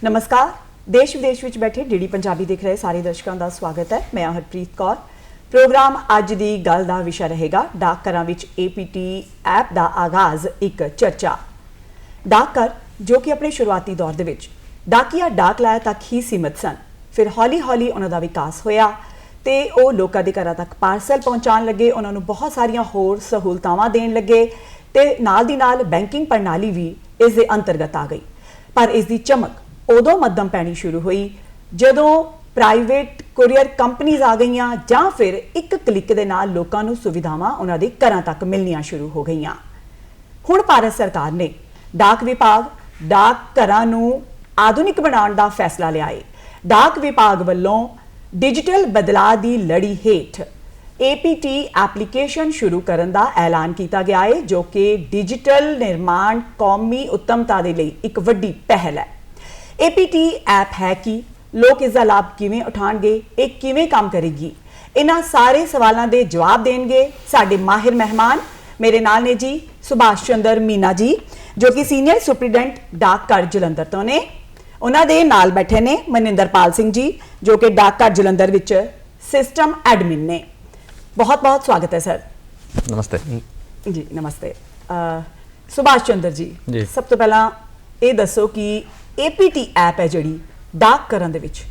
नमस्कार। देश विदेश विच बैठे डीडी पंजाबी देख रहे सारे दर्शकों का स्वागत है। मैं हरप्रीत कौर। प्रोग्राम अज की गल का विषय रहेगा डाकघरां विच APT ऐप का आगाज़ एक चर्चा। डाकघर जो कि अपने शुरुआती दौर दे विच डाकिया डाक लाया तक ही सीमित सन, फिर हौली हौली उन्हां दा विकास होया ते वो लोकां दे घरां तक पार्सल पहुँचाण लगे, उन्हां नूं बहुत सारियां होर सहूलतावां देण लगे ते नाल दी नाल बैंकिंग प्रणाली भी इस दे अंतर्गत आ गई। पर इस दी चमक उदों मध्यम पैनी शुरू हुई जदों प्राइवेट कुरियर कंपनीज आ गई जां फिर एक क्लिक दे नाल लोकां नूं सुविधावां उन्हां दे घरां तक मिलनियां शुरू हो गईयां। हुण भारत सरकार ने डाक विभाग डाक घरां नूं आधुनिक बनाउण दा फैसला लिया है। डाक विभाग वल्लों डिजिटल बदलाव की लड़ी हेठ APT एप्लीकेशन शुरू करने का ऐलान किया गया है, जो कि डिजिटल निर्माण कौमी उत्तमता के लिए एक वड्डी पहल है। APT ऐप है कि लोग इसका लाभ किवें उठाणगे, एक किवें काम करेगी, इन्हां सारे सवालों के जवाब देंगे साडे माहिर मेहमान। मेरे नाल ने जी सुभाष चंद्र मीना जी जो कि सीनियर सुपरिटेंडेंट डाकघर जलंधर तो ने। उन्हां दे नाल बैठे ने मनिंदरपाल सिंह जी जो कि डाकघर जलंधर विच सिस्टम एडमिन ने। बहुत बहुत स्वागत है सर। नमस्ते जी। नमस्ते। सुभाष चंद्र जी, सब तो पहला ये दसो कि APT ऐप है जिहड़ी डाकघरां दे विच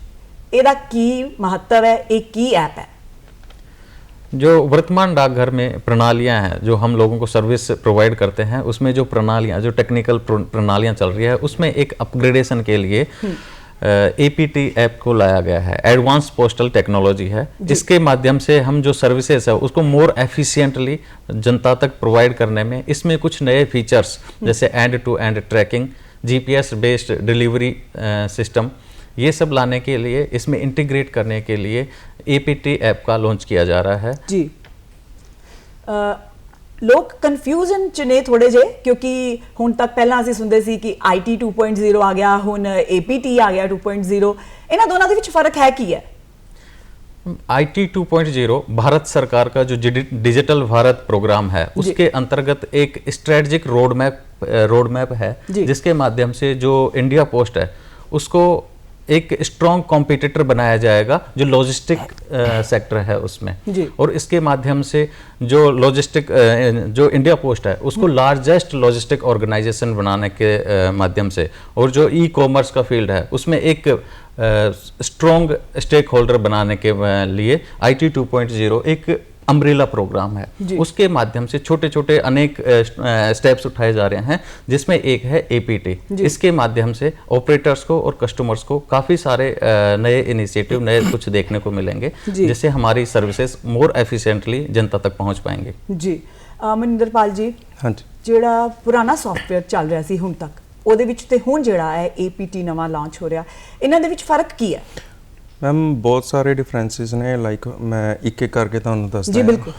इहदा की महत्व है, एक की ऐप है? जो वर्तमान डाकघर में प्रणालियां हैं जो हम लोगों को सर्विस प्रोवाइड करते हैं, उसमें जो प्रणालियां जो टेक्निकल प्रणालियां चल रही है उसमें एक अपग्रेडेशन के लिए APT ऐप को लाया गया है। एडवांस पोस्टल टेक्नोलॉजी है, जिसके माध्यम से हम जो सर्विसेज है उसको मोर एफिशिएंटली जनता तक प्रोवाइड करने में इसमें कुछ नए फीचर्स जैसे end to end tracking, GPS based delivery system, ये सब लाने के लिए इसमें इंटीग्रेट करने के लिए APT ऐप का लॉन्च किया जा रहा है। जी। लोग कन्फ्यूजन च ने थोड़े जे, क्योंकि हुण तक पहला असीं सुनदे सी कि IT 2.0 आ गया, हुण APT आ गया 2.0। इन्हां दोनों दे विच फर्क है की है? IT 2.0 भारत सरकार का जो डिजिटल भारत प्रोग्राम है उसके अंतर्गत एक स्ट्रेटजिक रोड मैप है, जिसके माध्यम से जो इंडिया पोस्ट है उसको एक स्ट्रॉन्ग कॉम्पिटिटर बनाया जाएगा जो लॉजिस्टिक सेक्टर है उसमें। और इसके माध्यम से जो लॉजिस्टिक जो इंडिया पोस्ट है उसको लार्जेस्ट लॉजिस्टिक ऑर्गेनाइजेशन बनाने के माध्यम से, और जो ई-कॉमर्स का फील्ड है उसमें एक स्ट्रॉन्ग स्टेक होल्डर बनाने के लिए IT 2.0 एक अम्ब्रेला प्रोग्राम है। उसके माध्यम से छोटे छोटे अनेक स्टेप्स उठाए जा रहे हैं, जिसमें एक है APT। इसके माध्यम से ऑपरेटर्स को और कस्टमर्स को काफ़ी सारे नए इनिशिएटिव, नए कुछ देखने को मिलेंगे, जिससे हमारी सर्विसेज मोर एफिशिएंटली जनता तक पहुंच पाएंगे। जी। मनिंदरपाल जी, हाँ जी, जिहड़ा पुराना सॉफ्टवेयर चल रहा सी हुण तक, ਉਹਦੇ ਵਿੱਚ ਤੇ ਹੁਣ ਜਿਹੜਾ ਹੈ APT ਨਵਾਂ ਲਾਂਚ ਹੋ ਰਿਹਾ, ਇਹਨਾਂ ਦੇ ਵਿੱਚ ਫਰਕ ਕੀ ਹੈ? मैम बहुत सारे डिफरेंसिस ने, लाइक मैं एक एक करके ਤੁਹਾਨੂੰ ਦੱਸਦਾ। ਜੀ ਬਿਲਕੁਲ।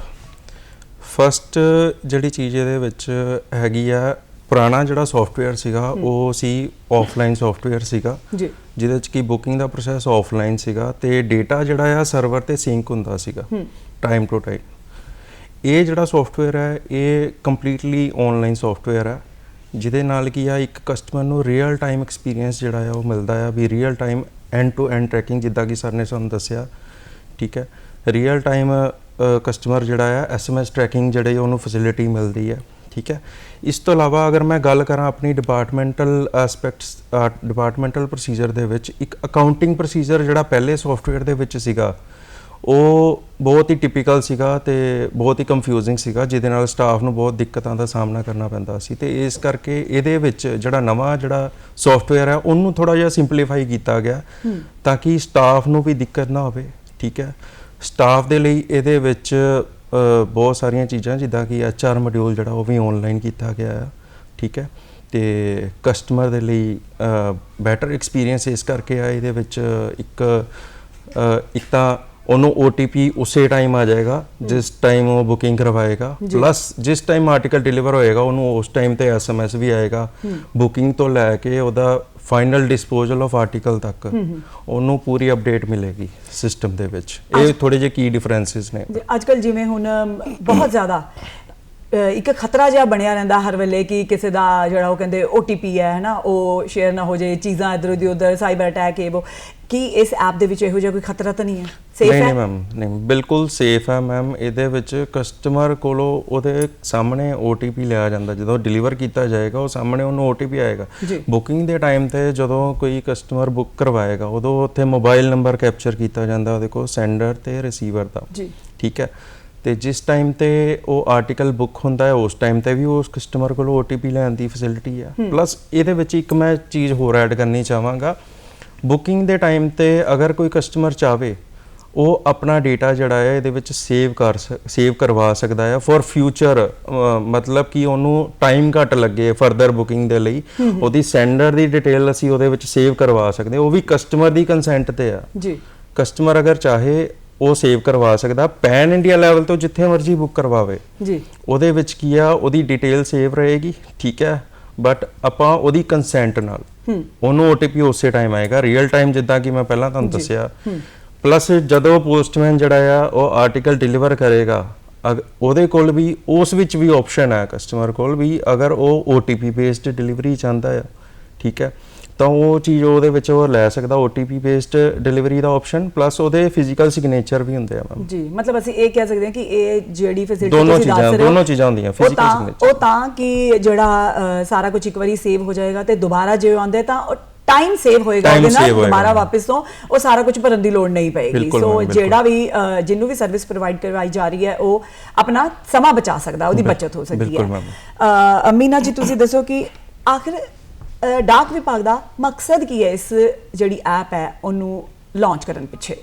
ਫਸਟ ਜਿਹੜੀ ਚੀਜ਼ ਇਹਦੇ ਵਿੱਚ ਹੈਗੀ ਆ, ਪੁਰਾਣਾ ਜਿਹੜਾ ਸੌਫਟਵੇਅਰ ਸੀਗਾ ਉਹ ਸੀ ਆਫਲਾਈਨ ਸੌਫਟਵੇਅਰ ਸੀਗਾ ਜੀ, ਜਿਹਦੇ ਚ ਕੀ ਬੁਕਿੰਗ ਦਾ ਪ੍ਰੋਸੈਸ ਆਫਲਾਈਨ ਸੀਗਾ ਤੇ ਡੇਟਾ ਜਿਹੜਾ ਆ ਸਰਵਰ ਤੇ ਸਿੰਕ ਹੁੰਦਾ ਸੀਗਾ ਟਾਈਮ ਟੂ ਟਾਈਮ। ਇਹ ਜਿਹੜਾ ਸੌਫਟਵੇਅਰ ਹੈ ਇਹ ਕੰਪਲੀਟਲੀ ਆਨਲਾਈਨ ਸੌਫਟਵੇਅਰ ਹੈ, ਜਿਹਦੇ ਨਾਲ ਕੀ ਆ ਇੱਕ ਕਸਟਮਰ ਨੂੰ ਰੀਅਲ ਟਾਈਮ ਐਕਸਪੀਰੀਅੰਸ ਜਿਹੜਾ ਆ ਉਹ ਮਿਲਦਾ ਆ, ਵੀ real time end to end tracking जिद्दां कि सर ने सानूं दस्सिया। ठीक है, रियल टाइम कस्टमर जिहड़ा आ SMS ट्रैकिंग जिहड़ी उहनूं फैसिलिटी मिलदी है। ठीक है, इस तो इलावा अगर मैं गल करां अपनी डिपार्टमेंटल एस्पैक्ट्स, डिपार्टमेंटल प्रोसीजर दे विच एक अकाउंटिंग प्रोसीजर जिहड़ा पहले सॉफ्टवेयर दे विच सीगा ਉਹ ਬਹੁਤ ਹੀ ਟਿਪੀਕਲ ਸੀਗਾ ਤੇ ਬਹੁਤ ਹੀ ਕੰਫਿਊਜ਼ਿੰਗ ਸੀਗਾ, ਜਿਹਦੇ ਨਾਲ ਸਟਾਫ ਨੂੰ ਬਹੁਤ ਦਿੱਕਤਾਂ ਦਾ ਸਾਹਮਣਾ ਕਰਨਾ ਪੈਂਦਾ ਸੀ। ਤੇ ਇਸ ਕਰਕੇ ਇਹਦੇ ਵਿੱਚ ਜਿਹੜਾ ਨਵਾਂ ਜਿਹੜਾ ਸੌਫਟਵੇਅਰ ਹੈ ਉਹਨੂੰ ਥੋੜਾ ਜਿਹਾ ਸਿੰਪਲੀਫਾਈ ਕੀਤਾ ਗਿਆ ਤਾਂ ਕਿ ਸਟਾਫ ਨੂੰ ਵੀ ਦਿੱਕਤ ਨਾ ਹੋਵੇ। ਠੀਕ ਹੈ, ਸਟਾਫ ਦੇ ਲਈ ਇਹਦੇ ਵਿੱਚ ਬਹੁਤ ਸਾਰੀਆਂ ਚੀਜ਼ਾਂ ਜਿੱਦਾਂ ਕਿ HR ਮੋਡਿਊਲ ਜਿਹੜਾ ਉਹ ਵੀ ਆਨਲਾਈਨ ਕੀਤਾ ਗਿਆ ਹੈ। ਠੀਕ ਹੈ, ਤੇ ਕਸਟਮਰ ਦੇ ਲਈ ਬੈਟਰ ਐਕਸਪੀਰੀਅੰਸ ਇਸ ਕਰਕੇ ਆ ਇਹਦੇ ਵਿੱਚ ਇੱਕ ਤਾਂ ਉਹਨੂੰ OTP ਉਸੇ ਟਾਈਮ ਆ ਜਾਏਗਾ ਜਿਸ ਟਾਈਮ ਉਹ ਬੁਕਿੰਗ ਕਰਵਾਏਗਾ, ਪਲੱਸ ਜਿਸ ਟਾਈਮ ਆਰਟੀਕਲ ਡਿਲੀਵਰ ਹੋਏਗਾ ਉਹਨੂੰ ਉਸ ਟਾਈਮ ਤੇ SMS ਵੀ ਆਏਗਾ ਬੁਕਿੰਗ ਤੋਂ ਲੈ ਕੇ ਉਹਦਾ ਫਾਈਨਲ ਡਿਸਪੋਜ਼ਲ ਆਫ ਆਰਟੀਕਲ ਤੱਕ ਉਹਨੂੰ ਪੂਰੀ ਅਪਡੇਟ ਮਿਲੇਗੀ ਸਿਸਟਮ ਦੇ ਵਿੱਚ। ਇਹ ਥੋੜੇ ਜਿਹੇ ਕੀ ਡਿਫਰੈਂਸਿਸ ਨੇ। ਅੱਜ ਕੱਲ੍ਹ ਜਿਵੇਂ ਹੁਣ ਬਹੁਤ ਜ਼ਿਆਦਾ ਇੱਕ ਖਤਰਾ ਜਿਹਾ ਬਣਿਆ ਰਹਿੰਦਾ ਹਰ ਵੇਲੇ ਕਿ ਕਿਸੇ ਦਾ ਜਿਹੜਾ ਉਹ ਕਹਿੰਦੇ OTP ਹੈ ਨਾ ਉਹ ਸ਼ੇਅਰ ਨਾ ਹੋ ਜਾਏ, ਚੀਜ਼ਾਂ ਇੱਧਰ ਉੱਧਰ ਸਾਈਬਰ ਅਟੈਕ ਇਹ ਉਹ, ਕੀ ਇਸ ਐਪ ਦੇ ਵਿੱਚ ਇਹੋ ਜਿਹਾ ਕੋਈ ਖਤਰਾ ਤਾਂ ਨਹੀਂ ਹੈ? ਸੇਫ ਹੈ? ਨਹੀਂ ਮੈਮ, ਨਹੀਂ ਬਿਲਕੁਲ ਸੇਫ ਹੈ ਮੈਮ। ਇਹਦੇ ਵਿੱਚ ਕਸਟਮਰ ਕੋਲੋਂ ਉਹਦੇ ਸਾਹਮਣੇ OTP ਲਿਆ ਜਾਂਦਾ, ਜਦੋਂ ਡਿਲੀਵਰ ਕੀਤਾ ਜਾਏਗਾ ਉਹ ਸਾਹਮਣੇ ਉਹਨੂੰ OTP ਆਏਗਾ। ਬੁਕਿੰਗ ਦੇ ਟਾਈਮ ਤੇ ਜਦੋਂ ਕੋਈ ਕਸਟਮਰ ਬੁੱਕ ਕਰਵਾਏਗਾ ਉਦੋਂ ਉੱਥੇ ਮੋਬਾਈਲ ਨੰਬਰ ਕੈਪਚਰ ਕੀਤਾ ਜਾਂਦਾ ਉਹਦੇ ਕੋਲ, ਸੈਂਡਰ ਤੇ ਰਿਸੀਵਰ ਦਾ, ਠੀਕ ਹੈ। ਤੇ ਜਿਸ ਟਾਈਮ ਤੇ ਉਹ ਆਰਟੀਕਲ ਬੁੱਕ ਹੁੰਦਾ ਹੈ ਉਸ ਟਾਈਮ ਤੇ ਵੀ ਉਸ ਕਸਟਮਰ ਕੋਲ OTP ਲੈਣ ਦੀ ਫੈਸਿਲਿਟੀ ਹੈ। ਪਲੱਸ ਇਹਦੇ ਵਿੱਚ ਇੱਕ ਮੈਂ ਚੀਜ਼ ਹੋਰ ਐਡ ਕਰਨੀ ਚਾਹਾਂਗਾ, ਬੁਕਿੰਗ ਦੇ ਟਾਈਮ ਤੇ ਅਗਰ ਕੋਈ ਕਸਟਮਰ ਚਾਹਵੇ ਉਹ ਆਪਣਾ ਡੇਟਾ ਜਿਹੜਾ ਹੈ ਇਹਦੇ ਵਿੱਚ ਸੇਵ ਕਰਵਾ ਸਕਦਾ ਹੈ ਫॉर ਫਿਊਚਰ, ਮਤਲਬ ਕਿ ਉਹਨੂੰ ਟਾਈਮ ਘੱਟ ਲੱਗੇ ਫਰਦਰ ਬੁਕਿੰਗ ਦੇ ਲਈ, ਉਹਦੀ ਸੈਂਡਰ ਦੀ ਡਿਟੇਲ ਅਸੀਂ ਉਹਦੇ ਵਿੱਚ ਸੇਵ ਕਰਵਾ ਸਕਦੇ, ਉਹ ਵੀ ਕਸਟਮਰ ਦੀ ਕੰਸੈਂਟ ਤੇ ਆ ਜੀ। ਕਸਟਮਰ ਅਗਰ ਚਾਹੇ ਉਹ ਸੇਵ ਕਰਵਾ ਸਕਦਾ, ਪੈਨ ਇੰਡੀਆ ਲੈਵਲ ਤੋਂ ਜਿੱਥੇ ਮਰਜ਼ੀ ਬੁੱਕ ਕਰਵਾਵੇ ਜੀ, ਉਹਦੇ ਵਿੱਚ ਕੀ ਆ ਉਹਦੀ ਡਿਟੇਲ ਸੇਵ ਰਹੇਗੀ, ਠੀਕ ਹੈ। ਬਟ ਆਪਾਂ ਉਹਦੀ ਕੰਸੈਂਟ ਨਾਲ ਉਹਨੂੰ OTP ਉਸੇ ਟਾਈਮ ਆਏਗਾ, ਰੀਅਲ ਟਾਈਮ, ਜਿੱਦਾਂ ਕਿ ਮੈਂ ਪਹਿਲਾਂ ਤੁਹਾਨੂੰ ਦੱਸਿਆ। ਪਲੱਸ ਜਦੋਂ ਪੋਸਟਮੈਨ ਜਿਹੜਾ ਆ ਉਹ ਆਰਟੀਕਲ ਡਿਲੀਵਰ ਕਰੇਗਾ ਉਹਦੇ ਕੋਲ ਵੀ ਉਸ ਵਿੱਚ ਵੀ ਆਪਸ਼ਨ ਹੈ ਕਸਟਮਰ ਕੋਲ ਵੀ, ਅਗਰ ਉਹ OTP ਬੇਸਡ ਡਿਲੀਵਰੀ ਚਾਹੁੰਦਾ ਆ, ਠੀਕ ਹੈ, ਤਾਂ ਉਹ ਚੀਜ਼ ਉਹਦੇ ਵਿੱਚ ਉਹ ਲੈ ਸਕਦਾ, OTP ਬੇਸਡ ਡਿਲੀਵਰੀ ਦਾ ਆਪਸ਼ਨ, ਪਲੱਸ ਉਹਦੇ ਫਿਜ਼ੀਕਲ ਸਿਗਨੇਚਰ ਵੀ ਹੁੰਦੇ ਆ ਮੈਮ ਜੀ। ਮਤਲਬ ਅਸੀਂ ਇਹ ਕਹਿ ਸਕਦੇ ਹਾਂ ਕਿ ਇਹ ਜਿਹੜੀ ਫੈਸਿਲਿਟੀ ਦੋਨੋਂ ਚੀਜ਼ਾਂ ਹੁੰਦੀਆਂ, ਫਿਜ਼ੀਕਲ ਸਿਗਨੇਚਰ ਉਹ ਤਾਂ ਕਿ ਜਿਹੜਾ ਸਾਰਾ ਕੁਝ ਇੱਕ ਵਾਰੀ ਸੇਵ ਹੋ ਜਾਏਗਾ ਤੇ ਦੁਬਾਰਾ ਜੇ ਆਉਂਦੇ ਤਾਂ ਟਾਈਮ ਸੇਵ ਹੋਏਗਾ, ਉਹਦੇ ਨਾਲ ਦੁਬਾਰਾ ਵਾਪਸ ਤੋਂ ਉਹ ਸਾਰਾ ਕੁਝ ਭਰਨ ਦੀ ਲੋੜ ਨਹੀਂ ਪਏਗੀ। ਸੋ ਜਿਹੜਾ ਵੀ ਜਿਹਨੂੰ ਵੀ ਸਰਵਿਸ ਪ੍ਰੋਵਾਈਡ ਕਰਵਾਈ ਜਾ ਰਹੀ ਹੈ ਉਹ ਆਪਣਾ ਸਮਾਂ ਬਚਾ ਸਕਦਾ, ਉਹਦੀ ਬਚਤ ਹੋ ਸਕਦੀ ਹੈ। ਮੀਨਾ ਜੀ ਤੁਸੀਂ ਦੱਸੋ ਕਿ ਆਖਿਰ डाक विभाग का मकसद की है इस जड़ी ऐप है उन्होंने लॉन्च करने पिछे?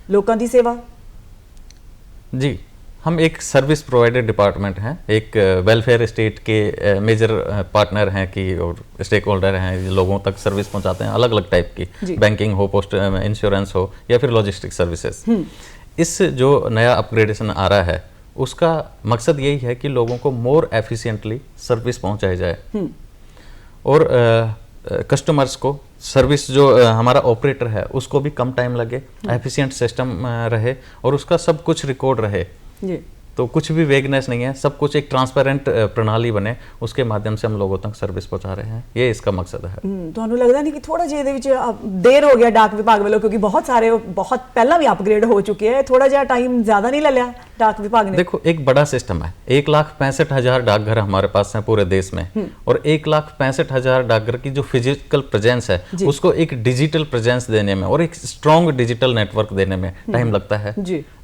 लोगों की सेवा जी, हम एक सर्विस प्रोवाइडर डिपार्टमेंट हैं, एक वेलफेयर स्टेट के मेजर पार्टनर हैं कि और स्टेक होल्डर हैं, लोगों तक सर्विस पहुंचाते हैं अलग अलग टाइप की, बैंकिंग हो, पोस्ट इंश्योरेंस हो या फिर लॉजिस्टिक सर्विसेज। इस जो नया अपग्रेडेशन आ रहा है उसका मकसद यही है कि लोगों को मोर एफिशिएंटली सर्विस पहुंचाई जाए और कस्टमर्स को सर्विस जो हमारा ऑपरेटर है उसको भी कम टाइम लगे, एफिशिएंट सिस्टम रहे और उसका सब कुछ रिकॉर्ड रहे जी। तो कुछ भी वेगनेस नहीं है, सब कुछ एक ट्रांसपेरेंट प्रणाली बने, उसके माध्यम से हम लोगों तक सर्विस पहुंचा रहे हैं, ये इसका मकसद है। ਤੁਹਾਨੂੰ ਲੱਗਦਾ ਨਹੀਂ ਕਿ ਥੋੜਾ ਜਿਹਾ ਇਹਦੇ ਵਿੱਚ ਦੇਰ ਹੋ ਗਿਆ डाक विभाग ਵੱਲੋਂ, क्योंकि बहुत सारे बहुत पहला भी अपग्रेड हो चुके हैं, थोड़ा जिहा टाइम ज्यादा नहीं ले लिया डाक विभाग ने? देखो एक बड़ा सिस्टम है, 1,65,000 डाकघर हमारे पास हैं पूरे देश में, और 1,65,000 डाकघर की जो फिजिकल प्रेजेंस है उसको एक डिजिटल प्रेजेंस देने में और एक स्ट्रॉन्ग डिजिटल नेटवर्क देने में टाइम लगता है।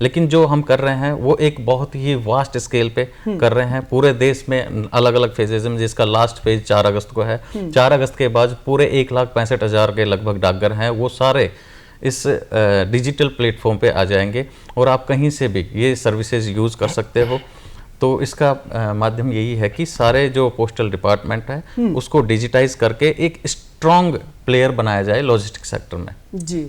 लेकिन जो हम कर रहे हैं वो एक बहुत ही वास्ट स्केल पे कर रहे हैं, पूरे देश में अलग अलग फेजेज में, जिसका लास्ट फेज 4 अगस्त को है। 4 अगस्त के बाद पूरे 1,65,000 के लगभग डाकघर हैं वो सारे इस डिजिटल प्लेटफॉर्म पे आ जाएंगे और आप कहीं से भी ये सर्विसेज यूज़ कर सकते हो। तो इसका माध्यम यही है कि सारे जो पोस्टल डिपार्टमेंट है उसको डिजिटाइज करके एक स्ट्रॉन्ग प्लेयर बनाया जाए लॉजिस्टिक सेक्टर में जी।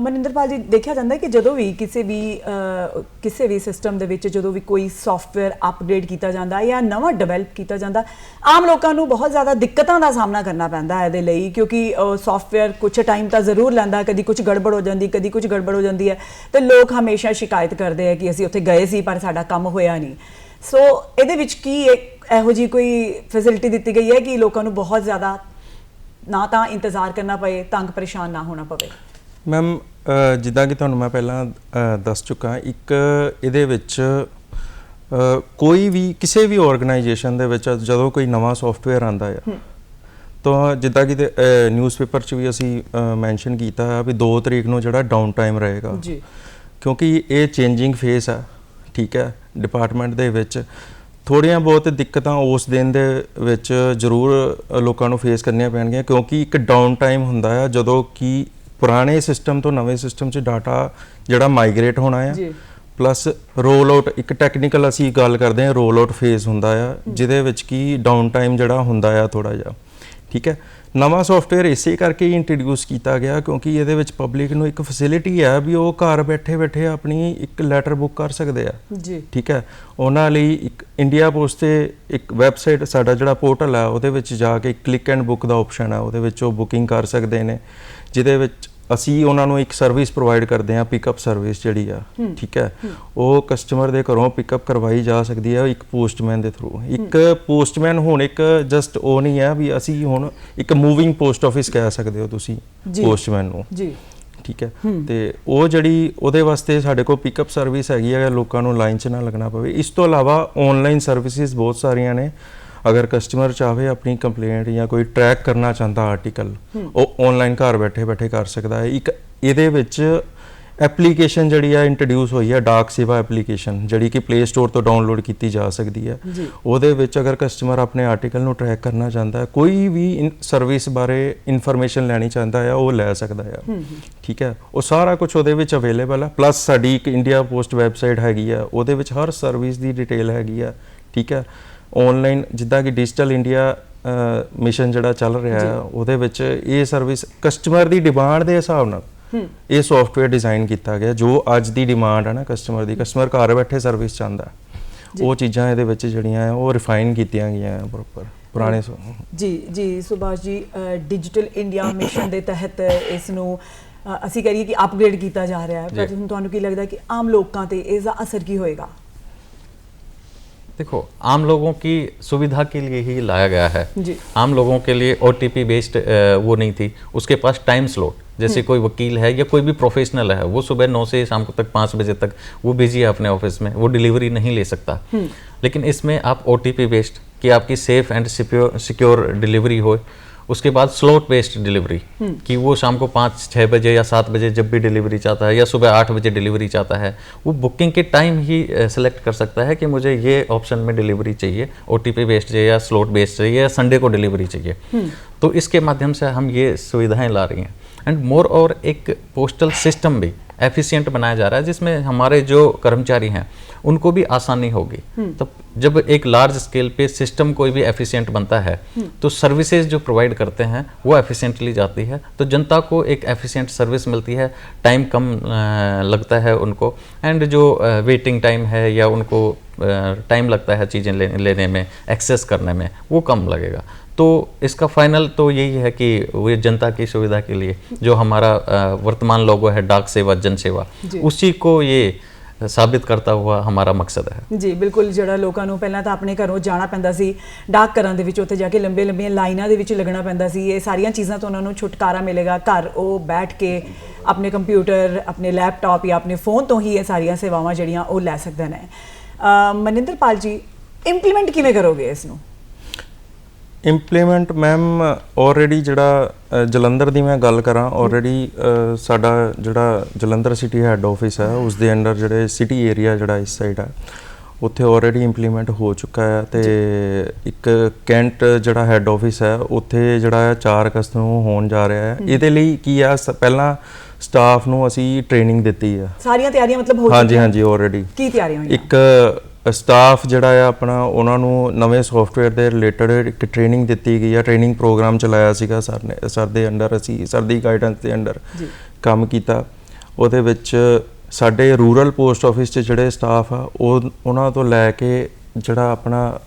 ਮਨਿੰਦਰਪਾਲ ਜੀ, ਦੇਖਿਆ ਜਾਂਦਾ ਕਿ ਜਦੋਂ ਵੀ ਕਿਸੇ ਵੀ ਸਿਸਟਮ ਦੇ ਵਿੱਚ ਜਦੋਂ ਵੀ ਕੋਈ ਸੌਫਟਵੇਅਰ ਅਪਗ੍ਰੇਡ ਕੀਤਾ ਜਾਂਦਾ ਜਾਂ ਨਵਾਂ ਡਿਵੈਲਪ ਕੀਤਾ ਜਾਂਦਾ, ਆਮ ਲੋਕਾਂ ਨੂੰ ਬਹੁਤ ਜ਼ਿਆਦਾ ਦਿੱਕਤਾਂ ਦਾ ਸਾਹਮਣਾ ਕਰਨਾ ਪੈਂਦਾ ਹੈ ਇਹਦੇ ਲਈ, ਕਿਉਂਕਿ ਸੌਫਟਵੇਅਰ ਕੁਝ ਟਾਈਮ ਤਾਂ ਜ਼ਰੂਰ ਲੈਂਦਾ, ਕਦੀ ਕੁਝ ਗੜਬੜ ਹੋ ਜਾਂਦੀ, ਕਦੀ ਕੁਝ ਗੜਬੜ ਹੋ ਜਾਂਦੀ ਹੈ, ਤੇ ਲੋਕ ਹਮੇਸ਼ਾ ਸ਼ਿਕਾਇਤ ਕਰਦੇ ਆ ਕਿ ਅਸੀਂ ਉੱਥੇ ਗਏ ਸੀ ਪਰ ਸਾਡਾ ਕੰਮ ਹੋਇਆ ਨਹੀਂ। ਸੋ ਇਹਦੇ ਵਿੱਚ ਕੀ ਇਹੋ ਜਿਹੀ ਕੋਈ ਫੈਸਿਲਿਟੀ ਦਿੱਤੀ ਗਈ ਹੈ ਕਿ ਲੋਕਾਂ ਨੂੰ ਬਹੁਤ ਜ਼ਿਆਦਾ ਨਾ ਤਾਂ ਇੰਤਜ਼ਾਰ ਕਰਨਾ ਪਏ, ਤੰਗ ਪਰੇਸ਼ਾਨ ਨਾ ਹੋਣਾ ਪਵੇ? ਮੈਮ ਜਿੱਦਾਂ ਕਿ ਤੁਹਾਨੂੰ ਮੈਂ ਪਹਿਲਾਂ ਦੱਸ ਚੁੱਕਾ, ਇੱਕ ਇਹਦੇ ਵਿੱਚ ਕੋਈ ਵੀ ਕਿਸੇ ਵੀ ਆਰਗੇਨਾਈਜੇਸ਼ਨ ਦੇ ਵਿੱਚ ਜਦੋਂ ਕੋਈ ਨਵਾਂ ਸੌਫਟਵੇਅਰ ਆਉਂਦਾ ਆ ਤਾਂ ਜਿੱਦਾਂ ਕਿ ਨਿਊਜ਼ਪੇਪਰ 'ਚ ਵੀ ਅਸੀਂ ਮੈਂਸ਼ਨ ਕੀਤਾ ਹੈ ਵੀ 2 ਤਰੀਕ ਨੂੰ ਜਿਹੜਾ ਡਾਊਨ ਟਾਈਮ ਰਹੇਗਾ ਜੀ, ਕਿਉਂਕਿ ਇਹ ਚੇਂਜਿੰਗ ਫੇਸ ਆ, ਠੀਕ ਹੈ। ਡਿਪਾਰਟਮੈਂਟ ਦੇ ਵਿੱਚ ਥੋੜ੍ਹੀਆਂ ਬਹੁਤ ਦਿੱਕਤਾਂ ਉਸ ਦਿਨ ਦੇ ਵਿੱਚ ਜ਼ਰੂਰ ਲੋਕਾਂ ਨੂੰ ਫੇਸ ਕਰਨੀਆਂ ਪੈਣਗੀਆਂ, ਕਿਉਂਕਿ ਇੱਕ ਡਾਊਨ ਟਾਈਮ ਹੁੰਦਾ ਆ ਜਦੋਂ ਕਿ ਪੁਰਾਣੇ ਸਿਸਟਮ ਤੋਂ ਨਵੇਂ ਸਿਸਟਮ 'ਚ ਡਾਟਾ ਜਿਹੜਾ ਮਾਈਗ੍ਰੇਟ ਹੋਣਾ ਆ, ਪਲੱਸ ਰੋਲ ਆਊਟ, ਇੱਕ ਟੈਕਨੀਕਲ ਅਸੀਂ ਗੱਲ ਕਰਦੇ ਹਾਂ, ਰੋਲ ਆਊਟ ਫੇਜ਼ ਹੁੰਦਾ ਆ ਜਿਹਦੇ ਵਿੱਚ ਕਿ ਡਾਊਨ ਟਾਈਮ ਜਿਹੜਾ ਹੁੰਦਾ ਆ ਥੋੜ੍ਹਾ ਜਿਹਾ, ਠੀਕ ਹੈ। ਨਵਾਂ ਸੌਫਟਵੇਅਰ ਇਸੇ ਕਰਕੇ ਹੀ ਇੰਟਰੋਡਿਊਸ ਕੀਤਾ ਗਿਆ ਕਿਉਂਕਿ ਇਹਦੇ ਵਿੱਚ ਪਬਲਿਕ ਨੂੰ ਇੱਕ ਫੈਸਿਲਿਟੀ ਹੈ ਵੀ ਉਹ ਘਰ ਬੈਠੇ ਬੈਠੇ ਆਪਣੀ ਇੱਕ ਲੈਟਰ ਬੁੱਕ ਕਰ ਸਕਦੇ ਆ ਜੀ, ਠੀਕ ਹੈ। ਉਹਨਾਂ ਲਈ ਇੱਕ ਇੰਡੀਆ ਪੋਸਟ ਤੇ ਇੱਕ ਵੈਬਸਾਈਟ ਸਾਡਾ ਜਿਹੜਾ ਪੋਰਟਲ ਹੈ ਉਹਦੇ ਵਿੱਚ ਜਾ ਕੇ ਕਲਿੱਕ ਐਂਡ ਬੁੱਕ ਦਾ ਆਪਸ਼ਨ ਹੈ, ਉਹਦੇ ਵਿੱਚ ਉਹ ਬੁਕਿੰਗ ਕਰ ਸਕਦੇ ਨੇ, ਜਿਹਦੇ ਵਿੱਚ ਅਸੀਂ ਉਹਨਾਂ ਨੂੰ ਇੱਕ ਸਰਵਿਸ ਪ੍ਰੋਵਾਈਡ ਕਰਦੇ ਹਾਂ, ਪਿਕਅਪ ਸਰਵਿਸ ਜਿਹੜੀ ਆ, ਠੀਕ ਹੈ, ਉਹ ਕਸਟਮਰ ਦੇ ਘਰੋਂ ਪਿਕਅਪ ਕਰਵਾਈ ਜਾ ਸਕਦੀ ਹੈ ਇੱਕ ਪੋਸਟਮੈਨ ਦੇ ਥਰੂ। ਇੱਕ ਪੋਸਟਮੈਨ ਹੁਣ ਇੱਕ ਜਸਟ ਉਹ ਨਹੀਂ ਹੈ ਵੀ ਅਸੀਂ ਹੁਣ ਇੱਕ ਮੂਵਿੰਗ ਪੋਸਟ ਆਫਿਸ ਕਹਿ ਸਕਦੇ ਹੋ ਤੁਸੀਂ ਪੋਸਟਮੈਨ ਨੂੰ ਜੀ, ਠੀਕ ਹੈ। ਤੇ ਉਹ ਜਿਹੜੀ ਉਹਦੇ ਵਾਸਤੇ ਸਾਡੇ ਕੋਲ ਪਿਕਅਪ ਸਰਵਿਸ ਹੈਗੀ ਹੈ, ਲੋਕਾਂ ਨੂੰ ਲਾਈਨ 'ਚ ਨਾ ਲੱਗਣਾ ਪਵੇ। ਇਸ ਤੋਂ ਇਲਾਵਾ ਆਨਲਾਈਨ ਸਰਵਿਸਿਜ਼ ਬਹੁਤ ਸਾਰੀਆਂ ਨੇ। ਅਗਰ ਕਸਟਮਰ ਚਾਹੇ ਆਪਣੀ ਕੰਪਲੇਂਟ ਜਾਂ ਕੋਈ ਟਰੈਕ ਕਰਨਾ ਚਾਹੁੰਦਾ ਆਰਟੀਕਲ, ਉਹ ਆਨਲਾਈਨ ਘਰ ਬੈਠੇ ਬੈਠੇ ਕਰ ਸਕਦਾ ਹੈ। ਇੱਕ ਇਹਦੇ ਵਿੱਚ ਐਪਲੀਕੇਸ਼ਨ ਜਿਹੜੀ ਆ ਇੰਟਰੋਡਿਊਸ ਹੋਈ ਹੈ, ਡਾਕ ਸੇਵਾ ਐਪਲੀਕੇਸ਼ਨ, ਜਿਹੜੀ ਕਿ ਪਲੇ ਸਟੋਰ ਤੋਂ ਡਾਊਨਲੋਡ ਕੀਤੀ ਜਾ ਸਕਦੀ ਹੈ। ਉਹਦੇ ਵਿੱਚ ਅਗਰ ਕਸਟਮਰ ਆਪਣੇ ਆਰਟੀਕਲ ਨੂੰ ਟਰੈਕ ਕਰਨਾ ਚਾਹੁੰਦਾ ਹੈ, ਕੋਈ ਵੀ ਸਰਵਿਸ ਬਾਰੇ ਇਨਫੋਰਮੇਸ਼ਨ ਲੈਣੀ ਚਾਹੁੰਦਾ ਹੈ, ਉਹ ਲੈ ਸਕਦਾ ਹੈ, ਠੀਕ ਹੈ। ਉਹ ਸਾਰਾ ਕੁਝ ਉਹਦੇ ਵਿੱਚ ਅਵੇਲੇਬਲ ਹੈ। ਪਲੱਸ ਸਾਡੀ ਇੱਕ ਇੰਡੀਆ ਪੋਸਟ ਵੈਬਸਾਈਟ ਹੈਗੀ ਆ, ਉਹਦੇ ਵਿੱਚ ਹਰ ਸਰਵਿਸ ਦੀ ਡਿਟੇਲ ਹੈਗੀ ਆ, ਠੀਕ ਹੈ। ਆਨਲਾਈਨ ਜਿੱਦਾਂ ਕਿ ਡਿਜੀਟਲ ਇੰਡੀਆ ਮਿਸ਼ਨ ਜਿਹੜਾ ਚੱਲ ਰਿਹਾ ਹੈ, ਉਹਦੇ ਵਿੱਚ ਇਹ ਸਰਵਿਸ ਕਸਟਮਰ ਦੀ ਡਿਮਾਂਡ ਦੇ ਹਿਸਾਬ ਨਾਲ ਇਹ ਸੌਫਟਵੇਅਰ ਡਿਜ਼ਾਈਨ ਕੀਤਾ ਗਿਆ, ਜੋ ਅੱਜ ਦੀ ਡਿਮਾਂਡ ਹੈ ਨਾ ਕਸਟਮਰ ਦੀ। ਕਸਟਮਰ ਘਰ ਬੈਠੇ ਸਰਵਿਸ ਚਾਹੁੰਦਾ, ਉਹ ਚੀਜ਼ਾਂ ਇਹਦੇ ਵਿੱਚ ਜਿਹੜੀਆਂ ਉਹ ਰਿਫਾਈਨ ਕੀਤੀਆਂ ਗਈਆਂ ਪ੍ਰੋਪਰ ਪੁਰਾਣੇ ਜੀ ਸੁਭਾਸ਼ ਜੀ, ਡਿਜੀਟਲ ਇੰਡੀਆ ਮਿਸ਼ਨ ਦੇ ਤਹਿਤ ਇਸ ਨੂੰ ਅਸੀਂ ਕਰੀਏ ਕਿ ਅਪਗ੍ਰੇਡ ਕੀਤਾ ਜਾ ਰਿਹਾ ਹੈ, ਪਰ ਤੁਹਾਨੂੰ ਕੀ ਲੱਗਦਾ ਕਿ ਆਮ ਲੋਕਾਂ ਤੇ ਇਸ ਦਾ ਅਸਰ ਕੀ ਹੋਏਗਾ? देखो, आम लोगों की सुविधा के लिए ही लाया गया है जी। आम लोगों के लिए OTP बेस्ड वो नहीं थी। उसके पास टाइम स्लॉट, जैसे कोई वकील है या कोई भी प्रोफेशनल है, वो सुबह 9 से शाम को तक 5 बजे तक वो बिजी है अपने ऑफिस में, वो डिलीवरी नहीं ले सकता। लेकिन इसमें आप OTP बेस्ड कि आपकी सेफ एंड सिक्योर डिलीवरी हो। उसके बाद स्लॉट बेस्ड डिलीवरी कि वो शाम को 5-6 बजे या 7 बजे जब भी डिलीवरी चाहता है, या सुबह 8 बजे डिलीवरी चाहता है, वो बुकिंग के टाइम ही सेलेक्ट कर सकता है कि मुझे ये ऑप्शन में डिलीवरी चाहिए, OTP बेस्ड चाहिए या स्लॉट बेस्ड चाहिए या संडे को डिलीवरी चाहिए। तो इसके माध्यम से हम ये सुविधाएं ला रही हैं। एंड मोर और एक पोस्टल सिस्टम भी एफिशिएंट बनाया जा रहा है, जिसमें हमारे जो कर्मचारी हैं उनको भी आसानी होगी। तो जब एक लार्ज स्केल पे सिस्टम कोई भी एफिशिएंट बनता है, तो सर्विसेज जो प्रोवाइड करते हैं वो एफिशिएंटली जाती है, तो जनता को एक एफिशिएंट सर्विस मिलती है, टाइम कम लगता है उनको, एंड जो वेटिंग टाइम है या उनको टाइम लगता है चीज़ें लेने में, एक्सेस करने में, वो कम लगेगा। तो इसका फाइनल तो यही है कि वो जनता की सुविधा के लिए जो हमारा वर्तमान लोगो है डाक सेवा जन सेवा, उसी को ये ਸਾਬਿਤ ਕਰਤਾ ਹੁਆ ਹਮਾਰਾ ਮਕਸਦ ਹੈ ਜੀ। ਬਿਲਕੁਲ, ਜਿਹੜਾ ਲੋਕਾਂ ਨੂੰ ਪਹਿਲਾਂ ਤਾਂ ਆਪਣੇ ਘਰੋਂ ਜਾਣਾ ਪੈਂਦਾ ਸੀ ਡਾਕ ਘਰਾਂ ਦੇ ਵਿੱਚ, ਉੱਥੇ ਜਾ ਕੇ ਲੰਬੀਆਂ ਲਾਈਨਾਂ ਦੇ ਵਿੱਚ ਲੱਗਣਾ ਪੈਂਦਾ ਸੀ, ਇਹ ਸਾਰੀਆਂ ਚੀਜ਼ਾਂ ਤੋਂ ਉਹਨਾਂ ਨੂੰ ਛੁਟਕਾਰਾ ਮਿਲੇਗਾ। ਘਰ ਉਹ ਬੈਠ ਕੇ ਆਪਣੇ ਕੰਪਿਊਟਰ, ਆਪਣੇ ਲੈਪਟਾਪ ਜਾਂ ਆਪਣੇ ਫੋਨ ਤੋਂ ਹੀ ਇਹ ਸਾਰੀਆਂ ਸੇਵਾਵਾਂ ਜਿਹੜੀਆਂ ਉਹ ਲੈ ਸਕਦੇ ਨੇ। ਮਨਿੰਦਰਪਾਲ ਜੀ, ਇੰਪਲੀਮੈਂਟ ਕਿਵੇਂ ਕਰੋਗੇ ਇਸ ਨੂੰ? ਇੰਪਲੀਮੈਂਟ ਮੈਮ ਆਲਰੇਡੀ ਜਿਹੜਾ ਜਲੰਧਰ ਦੀ ਮੈਂ ਗੱਲ ਕਰਾਂ, ਆਲਰੇਡੀ ਸਾਡਾ ਜਿਹੜਾ ਜਲੰਧਰ ਸਿਟੀ ਹੈੱਡ ਆਫਿਸ ਹੈ ਉਸ ਦੇ ਅੰਡਰ ਜਿਹੜੇ ਸਿਟੀ ਏਰੀਆ ਜਿਹੜਾ ਇਸ ਸਾਈਡ ਹੈ ਉੱਥੇ ਆਲਰੇਡੀ ਇੰਪਲੀਮੈਂਟ ਹੋ ਚੁੱਕਾ ਹੈ। ਤੇ ਇੱਕ ਕੈਂਟ ਜਿਹੜਾ ਹੈੱਡ ਆਫਿਸ ਹੈ ਉੱਥੇ ਜਿਹੜਾ 4 ਅਗਸਤ ਨੂੰ ਹੋਣ ਜਾ ਰਿਹਾ ਹੈ। ਇਹਦੇ ਲਈ ਕੀ ਆ, ਪਹਿਲਾਂ ਸਟਾਫ ਨੂੰ ਅਸੀਂ ਟ੍ਰੇਨਿੰਗ ਦਿੱਤੀ ਹੈ। ਸਾਰੀਆਂ ਤਿਆਰੀਆਂ ਮਤਲਬ ਹੋ ਚੁੱਕੀਆਂ? ਹਾਂਜੀ ਆਲਰੇਡੀ। ਕੀ ਤਿਆਰੀਆਂ ਹੋਈਆਂ? ਇੱਕ ਸਟਾਫ ਜਿਹੜਾ ਆ ਆਪਣਾ, ਉਹਨਾਂ ਨੂੰ ਨਵੇਂ ਸੌਫਟਵੇਅਰ ਦੇ ਰਿਲੇਟਡ ਇੱਕ ਟ੍ਰੇਨਿੰਗ ਦਿੱਤੀ ਗਈ ਆ, ਟ੍ਰੇਨਿੰਗ ਪ੍ਰੋਗਰਾਮ ਚਲਾਇਆ ਸੀਗਾ ਸਰ ਦੇ ਅੰਡਰ, ਅਸੀਂ ਸਰ ਦੀ ਗਾਈਡੈਂਸ ਦੇ ਅੰਡਰ ਕੰਮ ਕੀਤਾ। ਉਹਦੇ ਵਿੱਚ ਸਾਡੇ ਰੂਰਲ ਪੋਸਟ ਆਫਿਸ 'ਚ ਜਿਹੜੇ ਸਟਾਫ ਆ ਉਹਨਾਂ ਤੋਂ ਲੈ ਕੇ ਜਿਹੜਾ ਆਪਣਾ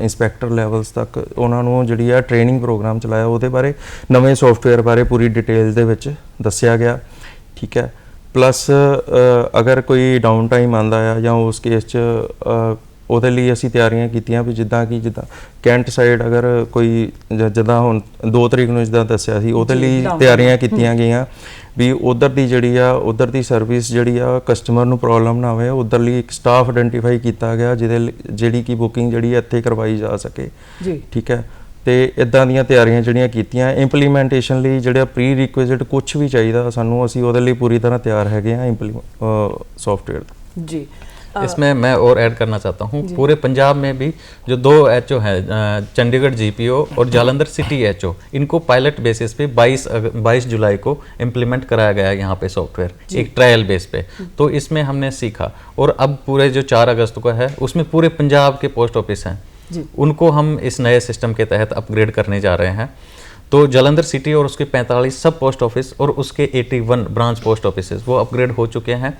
ਇੰਸਪੈਕਟਰ ਲੈਵਲਸ ਤੱਕ ਉਹਨਾਂ ਨੂੰ ਜਿਹੜੀ ਆ ਟ੍ਰੇਨਿੰਗ ਪ੍ਰੋਗਰਾਮ ਚਲਾਇਆ, ਉਹਦੇ ਬਾਰੇ ਨਵੇਂ ਸੌਫਟਵੇਅਰ ਬਾਰੇ ਪੂਰੀ ਡਿਟੇਲ ਦੇ ਵਿੱਚ ਦੱਸਿਆ ਗਿਆ, ਠੀਕ ਹੈ। ਪਲੱਸ ਅਗਰ ਕੋਈ ਡਾਊਨ ਟਾਈਮ ਆਉਂਦਾ ਆ ਜਾਂ ਉਸ ਕੇਸ 'ਚ ਉਹਦੇ ਲਈ ਅਸੀਂ ਤਿਆਰੀਆਂ ਕੀਤੀਆਂ ਵੀ ਜਿੱਦਾਂ ਕੈਂਟ ਸਾਈਡ ਅਗਰ ਕੋਈ ਜਿੱਦਾਂ ਹੁਣ 2 ਤਰੀਕ ਨੂੰ ਜਿੱਦਾਂ ਦੱਸਿਆ ਸੀ, ਉਹਦੇ ਲਈ ਤਿਆਰੀਆਂ ਕੀਤੀਆਂ ਗਈਆਂ ਵੀ ਉਧਰ ਦੀ ਜਿਹੜੀ ਆ ਉਧਰ ਦੀ ਸਰਵਿਸ ਜਿਹੜੀ ਆ ਕਸਟਮਰ ਨੂੰ ਪ੍ਰੋਬਲਮ ਨਾ ਹੋਵੇ, ਉਧਰ ਲਈ ਇੱਕ ਸਟਾਫ ਆਇਡੈਂਟੀਫਾਈ ਕੀਤਾ ਗਿਆ ਜਿਹੜੀ ਕਿ ਬੁਕਿੰਗ ਜਿਹੜੀ ਇੱਥੇ ਕਰਵਾਈ ਜਾ ਸਕੇ, ਠੀਕ ਹੈ। ਤੇ ਇਦਾਂ ਦੀਆਂ ਤਿਆਰੀਆਂ ਜਿਹੜੀਆਂ ਕੀਤੀਆਂ। ਇੰਪਲੀਮੈਂਟੇਸ਼ਨ ਲਈ ਜਿਹੜਾ ਪ੍ਰੀ ਰਿਕੁਇਜ਼ਿਟ ਕੁਝ ਵੀ ਚਾਹੀਦਾ ਸਾਨੂੰ, ਅਸੀਂ ਉਹਦੇ ਲਈ ਪੂਰੀ ਤਰ੍ਹਾਂ ਤਿਆਰ ਹੈਗੇ ਆ सॉफ्टवेयर जी। इसमें मैं और ऐड करना चाहता हूँ, पूरे पंजाब में भी जो 2 HO हैं, चंडीगढ़ GPO और जालंधर सिटी HO, इनको पायलट बेसिस पे 22 जुलाई को इम्प्लीमेंट कराया गया है यहाँ पे सॉफ्टवेयर, एक ट्रायल बेस पे। तो इसमें हमने सीखा, और अब पूरे जो 4 अगस्त को है उसमें पूरे पंजाब के पोस्ट ऑफिस हैं, उनको हम इस नए सिस्टम के तहत अपग्रेड करने जा रहे हैं। तो जालंधर सिटी और उसके 45 सब पोस्ट ऑफिस और उसके 81 ब्रांच पोस्ट ऑफिस वो अपग्रेड हो चुके हैं।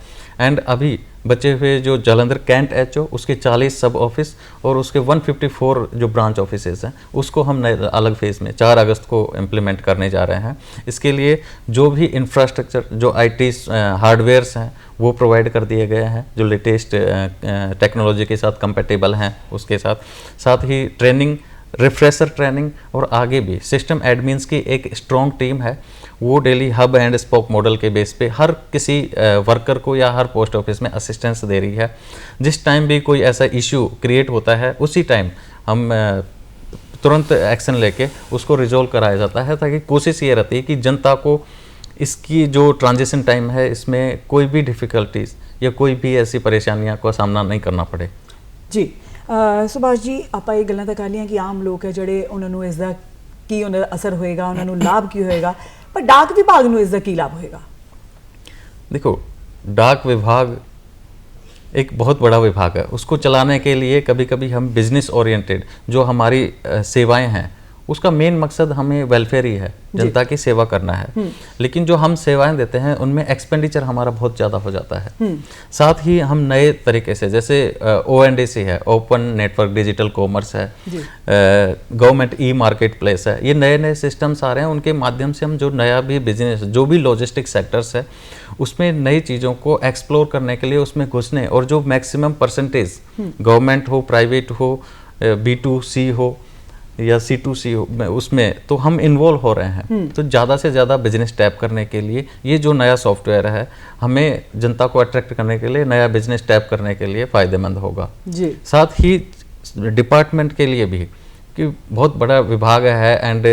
एंड अभी बचे हुए जो जालंधर कैंट एचओ उसके 40 सब ऑफिस और उसके 154 जो ब्रांच ऑफिसेज हैं उसको हम नए अलग फेज में 4 अगस्त को इम्प्लीमेंट करने जा रहे हैं। इसके लिए जो भी इंफ्रास्ट्रक्चर जो आईटी हार्डवेयर्स हैं वो प्रोवाइड कर दिए गए हैं जो लेटेस्ट टेक्नोलॉजी के साथ कंपेटेबल हैं, उसके साथ ही ट्रेनिंग, रिफ्रेशर ट्रेनिंग और आगे भी सिस्टम एडमिन्स की एक स्ट्रॉन्ग टीम है। वो daily hub and spoke model के बेस पे हर किसी वर्कर को या हर पोस्ट ऑफिस में असिस्टेंस दे रही है। जिस टाइम भी कोई ऐसा इशू क्रिएट होता है उसी टाइम हम तुरंत एक्शन लेके उसको रिजॉल्व कराया जाता है, ताकि कोशिश ये रहती है कि जनता को इसकी जो ट्रांजिशन टाइम है इसमें कोई भी डिफ़िकल्टीज या कोई भी ऐसी परेशानियां का सामना नहीं करना पड़े। जी सुभाष जी, ਆਪਾਂ ਇਹ ਗੱਲਾਂ ਤਾਂ ਕਰ ਲਈਆਂ ਕਿ ਆਮ ਲੋਕ ਹੈ ਜਿਹੜੇ ਉਹਨਾਂ ਨੂੰ ਇਸ ਦਾ ਕੀ ਉਹਨਾਂ ਦਾ ਅਸਰ ਹੋਏਗਾ, ਉਹਨਾਂ ਨੂੰ ਲਾਭ ਕੀ ਹੋਏਗਾ, पर डाक विभाग ਨੂੰ ਇਸ ਦਾ ਕੀ ਲਾਭ ਹੋਏਗਾ? देखो, डाक विभाग एक बहुत बड़ा विभाग है, उसको चलाने के लिए कभी कभी हम बिजनेस ओरिएंटेड जो हमारी सेवाएं हैं उसका मेन मकसद हमें वेलफेयर ही है, जनता की सेवा करना है। लेकिन जो हम सेवाएं देते हैं उनमें एक्सपेंडिचर हमारा बहुत ज़्यादा हो जाता है। साथ ही हम नए तरीके से, जैसे ONDC है, ओपन नेटवर्क डिजिटल कॉमर्स है, गवर्नमेंट ई मार्केट प्लेस है, ये नए नए सिस्टम्स आ रहे हैं। उनके माध्यम से हम जो नया भी बिजनेस, जो भी लॉजिस्टिक सेक्टर्स है उसमें नई चीज़ों को एक्सप्लोर करने के लिए उसमें घुसने और जो मैक्सिमम परसेंटेज गवर्नमेंट हो, प्राइवेट हो, B2C हो या C2C हो, उसमें तो हम इन्वॉल्व हो रहे हैं। तो ज़्यादा से ज़्यादा बिजनेस टैप करने के लिए ये जो नया सॉफ्टवेयर है हमें जनता को अट्रैक्ट करने के लिए, नया बिजनेस टैप करने के लिए फ़ायदेमंद होगा जी। साथ ही डिपार्टमेंट के लिए भी कि बहुत बड़ा विभाग है एंड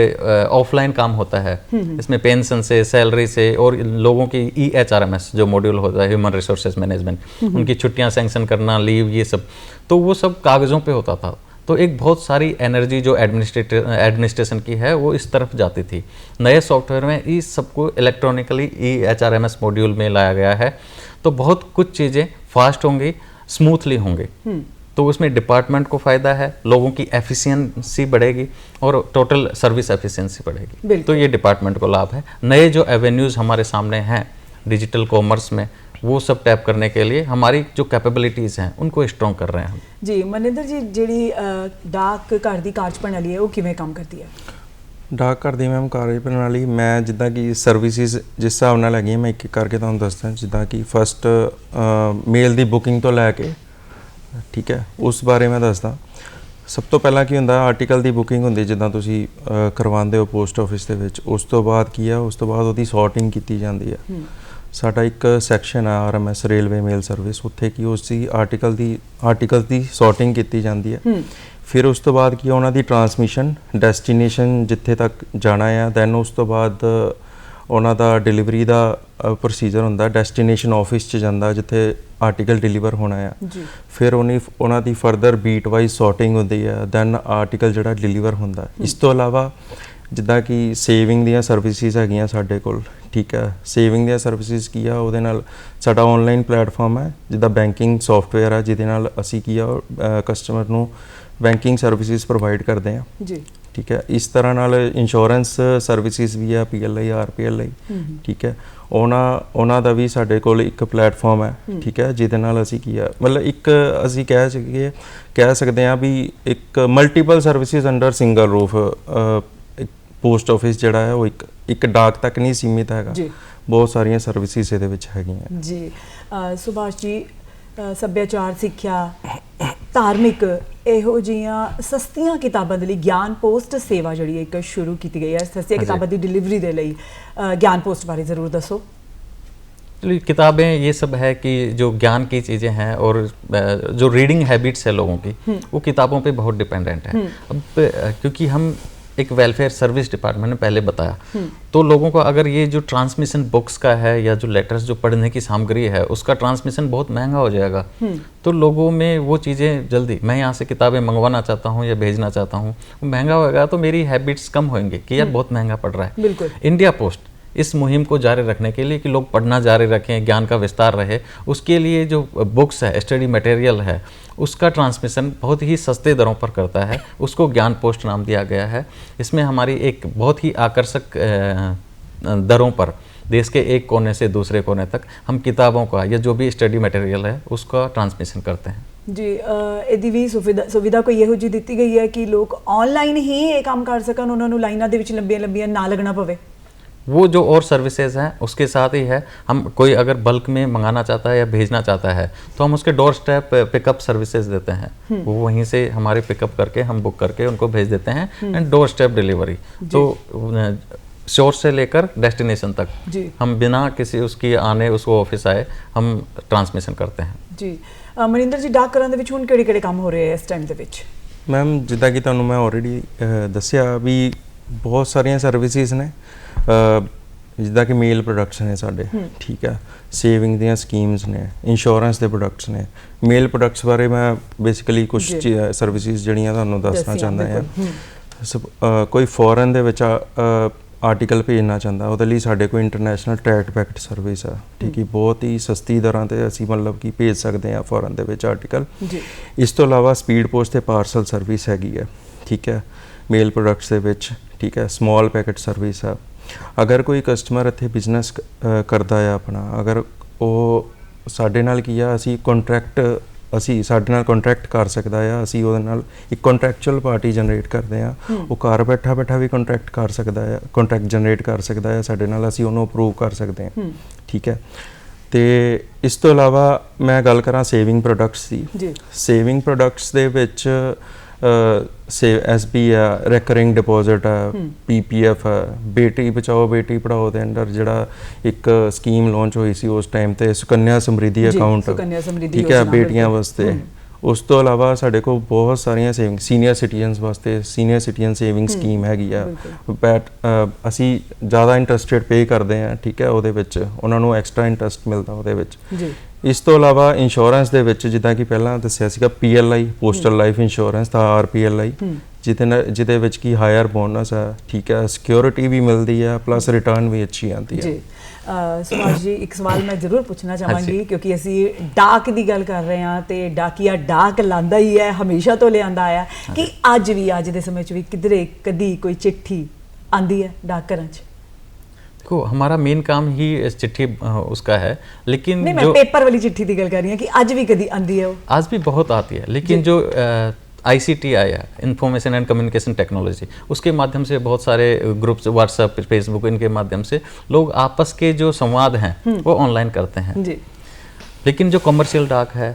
ऑफलाइन काम होता है, इसमें पेंशन से, सैलरी से और लोगों की EHRMS जो मॉड्यूल होता है, ह्यूमन रिसोर्सेज मैनेजमेंट, उनकी छुट्टियां सैंक्शन करना, लीव, ये सब, तो वो सब कागज़ों पे होता था। तो एक बहुत सारी एनर्जी जो एडमिनिस्ट्रेशन की है वो इस तरफ जाती थी। नए सॉफ्टवेयर में इस सबको इलेक्ट्रॉनिकली EHRMS मॉड्यूल में लाया गया है, तो बहुत कुछ चीज़ें फास्ट होंगी, स्मूथली होंगी। तो उसमें डिपार्टमेंट को फ़ायदा है, लोगों की एफिशिएंसी बढ़ेगी और टोटल सर्विस एफिशिएंसी बढ़ेगी। तो ये डिपार्टमेंट को लाभ है। नए जो एवेन्यूज़ हमारे सामने हैं डिजिटल कॉमर्स में, वो सब टैप करने के लिए हमारी जो कैपेबिलिटीज़ हैं उनको स्ट्रॉन्ग कर रहे हैं हम। जी ਮਨਿੰਦਰ ਜੀ, ਜਿਹੜੀ ਡਾਕ ਘਰ ਦੀ ਕਾਰਜ ਪ੍ਰਣਾਲੀ ਹੈ ਉਹ ਕਿਵੇਂ ਕੰਮ ਕਰਦੀ ਹੈ? ਡਾਕ ਘਰ ਦੀ ਮੈਮ ਕਾਰਜ ਪ੍ਰਣਾਲੀ, ਮੈਂ ਜਿੱਦਾਂ ਕਿ ਸਰਵਿਸਿਜ਼ ਜਿਸ ਹਿਸਾਬ ਨਾਲ ਹੈਗੀਆਂ ਮੈਂ ਇੱਕ ਇੱਕ ਕਰਕੇ ਤੁਹਾਨੂੰ ਦੱਸਦਾ। ਜਿੱਦਾਂ ਕਿ ਫਸਟ ਮੇਲ ਦੀ ਬੁਕਿੰਗ ਤੋਂ ਲੈ ਕੇ, ਠੀਕ ਹੈ, ਉਸ ਬਾਰੇ ਮੈਂ ਦੱਸਦਾ। ਸਭ ਤੋਂ ਪਹਿਲਾਂ ਕੀ ਹੁੰਦਾ, ਆਰਟੀਕਲ ਦੀ ਬੁਕਿੰਗ ਹੁੰਦੀ ਜਿੱਦਾਂ ਤੁਸੀਂ ਕਰਵਾਉਂਦੇ ਹੋ ਪੋਸਟ ਆਫਿਸ ਦੇ ਵਿੱਚ। ਉਸ ਤੋਂ ਬਾਅਦ ਕੀ ਆ, ਉਸ ਤੋਂ ਬਾਅਦ ਉਹਦੀ ਸੌਰਟਿੰਗ ਕੀਤੀ ਜਾਂਦੀ ਹੈ। ਸਾਡਾ ਇੱਕ ਸੈਕਸ਼ਨ ਆ RMS ਰੇਲਵੇ ਮੇਲ ਸਰਵਿਸ, ਉੱਥੇ ਕੀ ਉਸ ਦੀ ਆਰਟੀਕਲ ਦੀ ਸੌਰਟਿੰਗ ਕੀਤੀ ਜਾਂਦੀ ਹੈ। ਫਿਰ ਉਸ ਤੋਂ ਬਾਅਦ ਕੀ ਉਹਨਾਂ ਦੀ ਟਰਾਂਸਮਿਸ਼ਨ ਡੈਸਟੀਨੇਸ਼ਨ ਜਿੱਥੇ ਤੱਕ ਜਾਣਾ ਆ, ਦੈਨ ਉਸ ਤੋਂ ਬਾਅਦ ਉਹਨਾਂ ਦਾ ਡਿਲੀਵਰੀ ਦਾ ਪ੍ਰੋਸੀਜਰ ਹੁੰਦਾ, ਡੈਸਟੀਨੇਸ਼ਨ ਆਫਿਸ 'ਚ ਜਾਂਦਾ ਜਿੱਥੇ ਆਰਟੀਕਲ ਡਿਲੀਵਰ ਹੋਣਾ ਆ। ਫਿਰ ਉਹਨਾਂ ਦੀ ਫਰਦਰ ਬੀਟ ਵਾਈਜ਼ ਸੌਰਟਿੰਗ ਹੁੰਦੀ ਆ, ਦੈਨ ਆਰਟੀਕਲ ਜਿਹੜਾ ਡਿਲੀਵਰ ਹੁੰਦਾ। ਇਸ ਤੋਂ ਇਲਾਵਾ ਜਿੱਦਾਂ ਕਿ ਸੇਵਿੰਗ ਦੀਆਂ ਸਰਵਿਸਿਜ਼ ਹੈਗੀਆਂ ਸਾਡੇ ਕੋਲ, ਠੀਕ ਹੈ। ਸੇਵਿੰਗ ਦੀਆਂ ਸਰਵਿਸਿਜ਼ ਕੀ ਆ, ਉਹਦੇ ਨਾਲ ਸਾਡਾ ਆਨਲਾਈਨ ਪਲੇਟਫਾਰਮ ਹੈ ਜਿੱਦਾਂ ਬੈਂਕਿੰਗ ਸੌਫਟਵੇਅਰ ਆ, ਜਿਹਦੇ ਨਾਲ ਅਸੀਂ ਕੀ ਆ ਕਸਟਮਰ ਨੂੰ ਬੈਂਕਿੰਗ ਸਰਵਿਸਿਜ਼ ਪ੍ਰੋਵਾਈਡ ਕਰਦੇ ਹਾਂ ਜੀ, ਠੀਕ ਹੈ। ਇਸ ਤਰ੍ਹਾਂ ਨਾਲ ਇੰਸ਼ੋਰੈਂਸ ਸਰਵਿਸਿਜ਼ ਵੀ ਆ, PLI RPLI, ਠੀਕ ਹੈ। ਉਹਨਾਂ ਦਾ ਵੀ ਸਾਡੇ ਕੋਲ ਇੱਕ ਪਲੇਟਫਾਰਮ ਹੈ, ਠੀਕ ਹੈ, ਜਿਹਦੇ ਨਾਲ ਅਸੀਂ ਕੀ ਆ ਮਤਲਬ ਇੱਕ ਅਸੀਂ ਕਹਿ ਸਕਦੇ ਹਾਂ ਵੀ ਇੱਕ multiple services under single roof. Post office ਜਿਹੜਾ ਹੈ ਉਹ ਇੱਕ ਡਾਕ ਤੱਕ ਨਹੀਂ ਸੀਮਿਤ ਹੈਗਾ, ਬਹੁਤ ਸਾਰੀਆਂ ਸਰਵਿਸਿਜ਼ ਇਹਦੇ ਵਿੱਚ ਹੈਗੀਆਂ ਜੀ। ਸੁਭਾਸ਼ ਜੀ, ਸੱਭਿਆਚਾਰ, ਸਿੱਖਿਆ, ਧਾਰਮਿਕ ਇਹੋ ਜਿਹੀਆਂ ਸਸਤੀਆਂ ਕਿਤਾਬਾਂ ਦੇ ਲਈ ਗਿਆਨ ਪੋਸਟ ਸੇਵਾ ਜਿਹੜੀ ਇੱਕ ਸ਼ੁਰੂ ਕੀਤੀ ਗਈ ਹੈ ਸਸਤੀਆਂ ਕਿਤਾਬਾਂ ਦੀ ਡਿਲੀਵਰੀ ਦੇ ਲਈ, ਗਿਆਨ ਪੋਸਟ ਬਾਰੇ ਜ਼ਰੂਰ ਦੱਸੋ। किताबें ये सब है कि जो ज्ञान की चीज़ें हैं और जो रीडिंग हैबिट्स है लोगों की, वो किताबों पे बहुत डिपेंडेंट है। अब क्योंकि हम एक वेलफेयर सर्विस डिपार्टमेंट ने पहले बताया, तो लोगों को अगर ये जो ट्रांसमिशन बुक्स का है या जो लेटर्स जो पढ़ने की सामग्री है उसका ट्रांसमिशन बहुत महंगा हो जाएगा, तो लोगों में वो चीज़ें जल्दी, मैं यहाँ से किताबें मंगवाना चाहता हूँ या भेजना चाहता हूँ, महंगा होगा तो मेरी हैबिट्स कम होंगे कि यार बहुत महंगा पड़ रहा है। बिल्कुल। इंडिया पोस्ट इस मुहिम को जारी रखने के लिए कि लोग पढ़ना जारी रखें, ज्ञान का विस्तार रहे, उसके लिए जो बुक्स है, स्टडी मटेरियल है, उसका ट्रांसमिशन बहुत ही सस्ते दरों पर करता है, उसको ज्ञान पोस्ट नाम दिया गया है। इसमें हमारी एक बहुत ही आकर्षक दरों पर देश के एक कोने से दूसरे कोने तक हम किताबों का या जो भी स्टडी मटेरियल है उसका ट्रांसमिशन करते हैं जी। ਇਹਦੀ ਵੀ ਸੁਵਿਧਾ ਕੋਈ ਇਹੋ ਜਿਹੀ ਦਿੱਤੀ ਗਈ ਹੈ ਕਿ ਲੋਕ ਆਨਲਾਈਨ ਹੀ ਇਹ ਕੰਮ ਕਰ ਸਕਣ, ਉਹਨਾਂ ਨੂੰ ਲਾਈਨਾਂ ਦੇ ਵਿੱਚ ਲੰਬੀਆਂ ਲੰਬੀਆਂ ਨਾ लगना पवे? वो जो और सर्विसेज हैं उसके साथ ही है, हम कोई अगर बल्क में मंगाना चाहता है या भेजना चाहता है तो हम उसके डोर स्टेप पिकअप सर्विसेज देते हैं, वो वहीं से हमारे पिकअप करके हम बुक करके उनको भेज देते हैं एंड डोर स्टेप डिलीवरी। तो सोर्स से लेकर डेस्टिनेशन तक हम बिना किसी उसकी आने उसको ऑफिस आए हम ट्रांसमिशन करते हैं जी। ਮਨਿੰਦਰ ਜੀ, ਡਾਕ ਘਰਾਂ ਦੇ ਵਿੱਚ ਹੁਣ ਕਿਹੜੇ ਕੰਮ ਹੋ ਰਹੇ ਆ ਇਸ ਟਾਈਮ ਦੇ ਵਿੱਚ? ਮੈਮ ਜਿੱਦਾਂ ਕਿ ਤੁਹਾਨੂੰ ਮੈਂ ਆਲਰੇਡੀ ਦੱਸਿਆ ਵੀ ਬਹੁਤ ਸਾਰੀਆਂ ਸਰਵਿਸਿਜ਼ ਨੇ, ਜਿੱਦਾਂ ਕਿ ਮੇਲ ਪ੍ਰੋਡਕਟਸ ਨੇ ਸਾਡੇ, ਠੀਕ ਹੈ, ਸੇਵਿੰਗ ਦੀਆਂ ਸਕੀਮਸ ਨੇ, ਇੰਸ਼ੋਰੈਂਸ ਦੇ ਪ੍ਰੋਡਕਟਸ ਨੇ। ਮੇਲ ਪ੍ਰੋਡਕਟਸ ਬਾਰੇ ਮੈਂ ਬੇਸਿਕਲੀ ਕੁਝ ਸਰਵਿਸਿਜ਼ ਜਿਹੜੀਆਂ ਤੁਹਾਨੂੰ ਦੱਸਣਾ ਚਾਹੁੰਦਾ ਹਾਂ। ਕੋਈ ਫੋਰਨ ਦੇ ਵਿੱਚ ਆਰਟੀਕਲ ਭੇਜਣਾ ਚਾਹੁੰਦਾ, ਉਹਦੇ ਲਈ ਸਾਡੇ ਕੋਲ ਇੰਟਰਨੈਸ਼ਨਲ ਟਰੈਕ ਪੈਕਟ ਸਰਵਿਸ ਆ, ਠੀਕ ਹੈ, ਬਹੁਤ ਹੀ ਸਸਤੀ ਦਰਾਂ ਤੇ ਅਸੀਂ ਮਤਲਬ ਕਿ ਭੇਜ ਸਕਦੇ ਹਾਂ ਫੋਰਨ ਦੇ ਵਿੱਚ ਆਰਟੀਕਲ। ਇਸ ਤੋਂ ਇਲਾਵਾ ਸਪੀਡ ਪੋਸਟ ਤੇ ਪਾਰਸਲ ਸਰਵਿਸ ਹੈਗੀ ਹੈ, ਠੀਕ ਹੈ, ਮੇਲ ਪ੍ਰੋਡਕਟਸ ਦੇ ਵਿੱਚ, ਠੀਕ ਹੈ, ਸਮਾਲ ਪੈਕਟ ਸਰਵਿਸ ਆ। ਅਗਰ ਕੋਈ ਕਸਟਮਰ ਇੱਥੇ ਬਿਜ਼ਨਸ ਕਰਦਾ ਆ ਆਪਣਾ, ਅਗਰ ਉਹ ਸਾਡੇ ਨਾਲ ਕੀ ਆ, ਅਸੀਂ ਸਾਡੇ ਨਾਲ ਕੰਟਰੈਕਟ ਕਰ ਸਕਦਾ ਆ, ਅਸੀਂ ਉਹਦੇ ਨਾਲ ਇੱਕ ਕੰਟਰੈਕਚੁਅਲ ਪਾਰਟੀ ਜਨਰੇਟ ਕਰਦੇ ਆ, ਉਹ ਘਰ ਬੈਠਾ ਵੀ ਕੰਟਰੈਕਟ ਕਰ ਸਕਦਾ ਆ, ਕੰਟਰੈਕਟ ਜਨਰੇਟ ਕਰ ਸਕਦਾ ਆ ਸਾਡੇ ਨਾਲ, ਅਸੀਂ ਉਹਨੂੰ ਅਪਰੂਵ ਕਰ ਸਕਦੇ ਹਾਂ, ਠੀਕ ਹੈ। ਤੇ ਇਸ ਤੋਂ ਇਲਾਵਾ ਮੈਂ ਗੱਲ ਕਰਾਂ ਸੇਵਿੰਗ ਪ੍ਰੋਡਕਟਸ ਦੀ। ਸੇਵਿੰਗ ਪ੍ਰੋਡਕਟਸ ਦੇ ਵਿੱਚ SB ਆ, ਰੈਕਰਿੰਗ ਡਿਪੋਜ਼ਿਟ ਆ, PPF ਆ, ਬੇਟੀ ਬਚਾਓ ਬੇਟੀ ਪੜਾਓ ਦੇ ਅੰਡਰ ਜਿਹੜਾ ਇੱਕ ਸਕੀਮ ਲਾਂਚ ਹੋਈ ਸੀ ਉਸ ਟਾਈਮ ਤੇ, ਸੁਕੰਨਿਆ ਸਮਰਿੱਧੀ ਅਕਾਊਂਟ, ਠੀਕ ਹੈ, ਬੇਟੀਆਂ ਵਾਸਤੇ। ਉਸ ਤੋਂ ਇਲਾਵਾ ਸਾਡੇ ਕੋਲ ਬਹੁਤ ਸਾਰੀਆਂ ਸੇਵਿੰਗ, ਸੀਨੀਅਰ ਸਿਟੀਜ਼ਨਸ ਵਾਸਤੇ ਸੀਨੀਅਰ ਸਿਟੀਜ਼ਨ ਸੇਵਿੰਗ ਸਕੀਮ ਹੈਗੀ ਆ, ਬਟ ਅਸੀਂ ਜ਼ਿਆਦਾ ਇੰਟਰਸਟ ਰੇਟ ਪੇ ਕਰਦੇ ਹਾਂ, ਠੀਕ ਹੈ, ਉਹਦੇ ਵਿੱਚ ਉਹਨਾਂ ਨੂੰ ਐਕਸਟਰਾ ਇੰਟਰਸਟ ਮਿਲਦਾ ਉਹਦੇ ਵਿੱਚ। ਇਸ ਤੋਂ ਇਲਾਵਾ ਇੰਸ਼ੋਰੈਂਸ ਦੇ ਵਿੱਚ ਜਿੱਦਾਂ ਕਿ ਪਹਿਲਾਂ ਦੱਸਿਆ ਸੀਗਾ, PLI ਪੋਸਟਲ ਲਾਈਫ ਇੰਸ਼ੋਰੈਂਸ ਤਾਂ RPLI, ਜਿਹਦੇ ਵਿੱਚ ਕੀ ਹਾਇਰ ਬੋਨਸ ਹੈ, ਠੀਕ ਹੈ, ਸਿਕਿਉਰਿਟੀ ਵੀ ਮਿਲਦੀ ਹੈ, ਪਲੱਸ ਰਿਟਰਨ ਵੀ ਅੱਛੀ ਆਉਂਦੀ ਹੈ। ਸੁਭਾਸ਼ ਜੀ, ਇੱਕ ਸਵਾਲ ਮੈਂ ਜ਼ਰੂਰ ਪੁੱਛਣਾ ਚਾਹਾਂਗੀ ਕਿਉਂਕਿ ਅਸੀਂ ਡਾਕ ਦੀ ਗੱਲ ਕਰ ਰਹੇ ਹਾਂ ਤੇ ਡਾਕੀਆ ਡਾਕ ਲਾਂਦਾ ਹੀ ਹੈ, ਹਮੇਸ਼ਾ ਤੋਂ ਲਿਆਂਦਾ ਆਇਆ ਕਿ ਅੱਜ ਦੇ ਸਮੇਂ 'ਚ ਵੀ ਕਿਧਰੇ ਕਦੀ ਕੋਈ ਚਿੱਠੀ ਆਂਦੀ ਹੈ डाक घरां 'ਚ? देखो, हमारा मेन काम ही चिट्ठी उसका है, लेकिन नहीं, मैं पेपर वाली चिट्ठी की गल कर रही हूं कि आज भी कभी आंदी है? आज भी बहुत आती है, लेकिन जो ICT आया, इंफॉर्मेशन एंड कम्युनिकेशन टेक्नोलॉजी, उसके माध्यम से बहुत सारे ग्रुप्स, व्हाट्सएप, फेसबुक, इनके माध्यम से लोग आपस के जो संवाद हैं वो ऑनलाइन करते हैं जी। लेकिन जो कमर्शियल डाक है,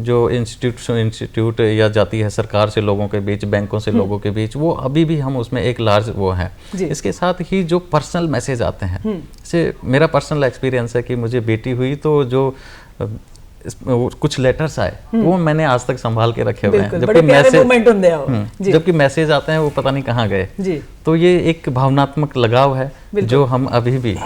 जो इंस्टीट्यूट या जाती है सरकार से लोगों के बीच, बैंकों से लोगों के बीच, वो अभी भी हम उसमें एक लार्ज वो है। इसके साथ ही जो पर्सनल मैसेज आते हैं, जैसे मेरा पर्सनल एक्सपीरियंस है कि मुझे बेटी हुई तो जो कुछ लेटर्स आए वो मैंने आज तक संभाल के रखे हुए हैं, जबकि मैसेज आते हैं वो पता नहीं कहाँ गए। तो ये एक भावनात्मक लगाव है जो हम अभी भी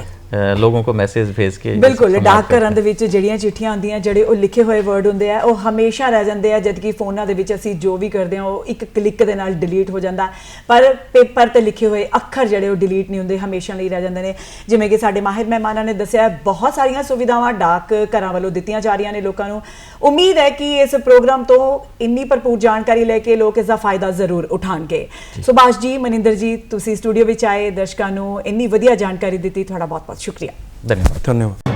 ਲੋਕਾਂ ਕੋ ਮੈਸੇਜ ਭੇਜ ਕੇ ਬਿਲਕੁਲ ਡਾਕ ਘਰਾਂ ਦੇ ਵਿੱਚ ਜਿਹੜੀਆਂ ਚਿੱਠੀਆਂ ਆਉਂਦੀਆਂ, ਜਿਹੜੇ ਉਹ ਲਿਖੇ ਹੋਏ ਵਰਡ ਹੁੰਦੇ ਆ, ਉਹ ਹਮੇਸ਼ਾ ਰਹਿ ਜਾਂਦੇ ਆ, ਜਦਕਿ ਫੋਨਾਂ ਦੇ ਵਿੱਚ ਅਸੀਂ ਜੋ ਵੀ ਕਰਦੇ ਆ ਉਹ ਇੱਕ ਕਲਿੱਕ ਦੇ ਨਾਲ ਡਿਲੀਟ ਹੋ ਜਾਂਦਾ, ਪਰ ਪੇਪਰ ਤੇ ਲਿਖੇ ਹੋਏ ਅੱਖਰ ਜਿਹੜੇ ਉਹ ਡਿਲੀਟ ਨਹੀਂ ਹੁੰਦੇ, ਹਮੇਸ਼ਾ ਲਈ ਰਹਿ ਜਾਂਦੇ ਨੇ। ਜਿਵੇਂ ਕਿ ਸਾਡੇ ਮਾਹਿਰ ਮਹਿਮਾਨਾਂ ਨੇ ਦੱਸਿਆ, ਬਹੁਤ ਸਾਰੀਆਂ ਸੁਵਿਧਾਵਾਂ ਡਾਕ ਘਰਾਂ ਵੱਲੋਂ ਦਿੱਤੀਆਂ ਜਾ ਰਹੀਆਂ ਨੇ ਲੋਕਾਂ ਨੂੰ। ਉਮੀਦ ਹੈ ਕਿ ਇਸ ਪ੍ਰੋਗਰਾਮ ਤੋਂ ਇੰਨੀ ਭਰਪੂਰ ਜਾਣਕਾਰੀ ਲੈ ਕੇ ਲੋਕ ਇਸ ਦਾ ਫਾਇਦਾ ਜ਼ਰੂਰ ਉਠਾਉਣਗੇ। ਸੁਭਾਸ਼ ਜੀ, ਮਨਿੰਦਰ ਜੀ, ਤੁਸੀਂ ਸਟੂਡੀਓ ਵਿੱਚ ਆਏ, ਦਰਸ਼ਕਾਂ ਨੂੰ ਇੰਨੀ ਵਧੀਆ ਜਾਣਕਾਰੀ ਦਿੱਤੀ, ਤੁਹਾਡਾ ਬਹੁਤ ਬਹੁਤ शुक्रिया। धन्यवाद।